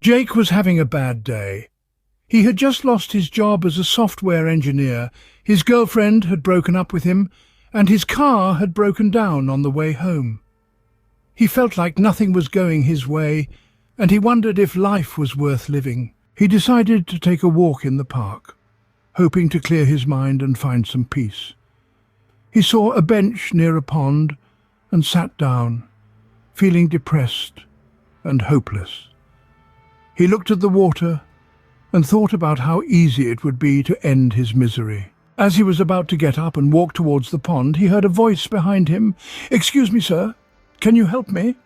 Jake was having a bad day. He had just lost his job as a software engineer, his girlfriend had broken up with him, and his car had broken down on the way home. He felt like nothing was going his way, and he wondered if life was worth living. He decided to take a walk in the park, hoping to clear his mind and find some peace. He saw a bench near a pond and sat down, feeling depressed and hopeless. He looked at the water and thought about how easy it would be to end his misery. As he was about to get up and walk towards the pond, he heard a voice behind him. "Excuse me, sir, can you help me?"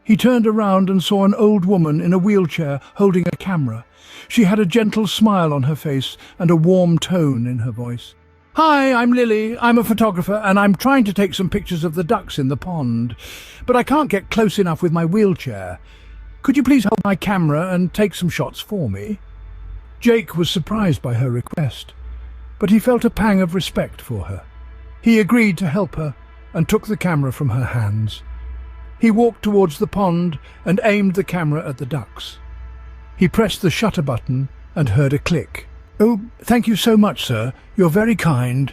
He turned around and saw an old woman in a wheelchair holding a camera. She had a gentle smile on her face and a warm tone in her voice. "Hi, I'm Lily. I'm a photographer and I'm trying to take some pictures of the ducks in the pond, but I can't get close enough with my wheelchair. Could you please hold my camera and take some shots for me?" Jake was surprised by her request, but he felt a pang of respect for her. He agreed to help her and took the camera from her hands. He walked towards the pond and aimed the camera at the ducks. He pressed the shutter button and heard a click. "Oh, thank you so much, sir. You're very kind,"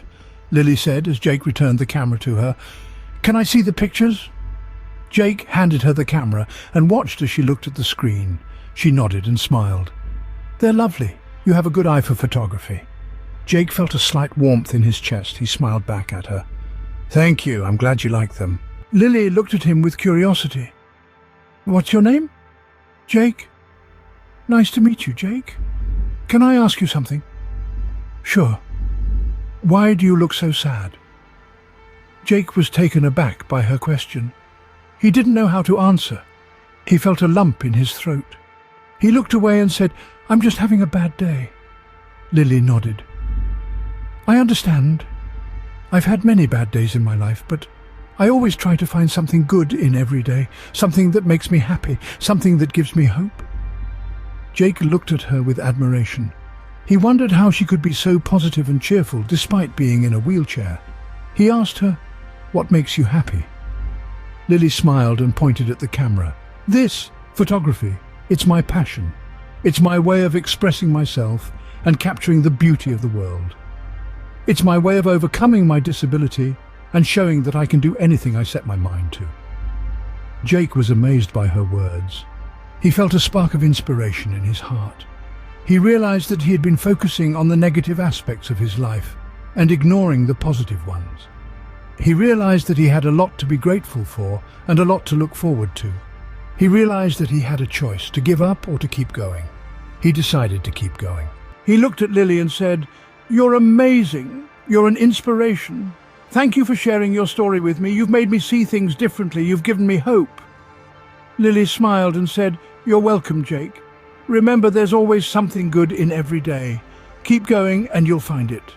Lily said as Jake returned the camera to her. "Can I see the pictures?" Jake handed her the camera and watched as she looked at the screen. She nodded and smiled. "They're lovely. You have a good eye for photography." Jake felt a slight warmth in his chest. He smiled back at her. "Thank you. I'm glad you like them." Lily looked at him with curiosity. "What's your name?" "Jake." "Nice to meet you, Jake. Can I ask you something?" "Sure. Why do you look so sad?" Jake was taken aback by her question. He didn't know how to answer. He felt a lump in his throat. He looked away and said, "I'm just having a bad day." Lily nodded. "I understand. I've had many bad days in my life, but I always try to find something good in every day, something that makes me happy, something that gives me hope." Jake looked at her with admiration. He wondered how she could be so positive and cheerful despite being in a wheelchair. He asked her, "What makes you happy?" Lily smiled and pointed at the camera. "This, photography, it's my passion. It's my way of expressing myself and capturing the beauty of the world. It's my way of overcoming my disability and showing that I can do anything I set my mind to." Jake was amazed by her words. He felt a spark of inspiration in his heart. He realized that he had been focusing on the negative aspects of his life and ignoring the positive ones. He realized that he had a lot to be grateful for and a lot to look forward to. He realized that he had a choice, to give up or to keep going. He decided to keep going. He looked at Lily and said, "You're amazing. You're an inspiration. Thank you for sharing your story with me. You've made me see things differently. You've given me hope." Lily smiled and said, "You're welcome, Jake. Remember, there's always something good in every day. Keep going and you'll find it."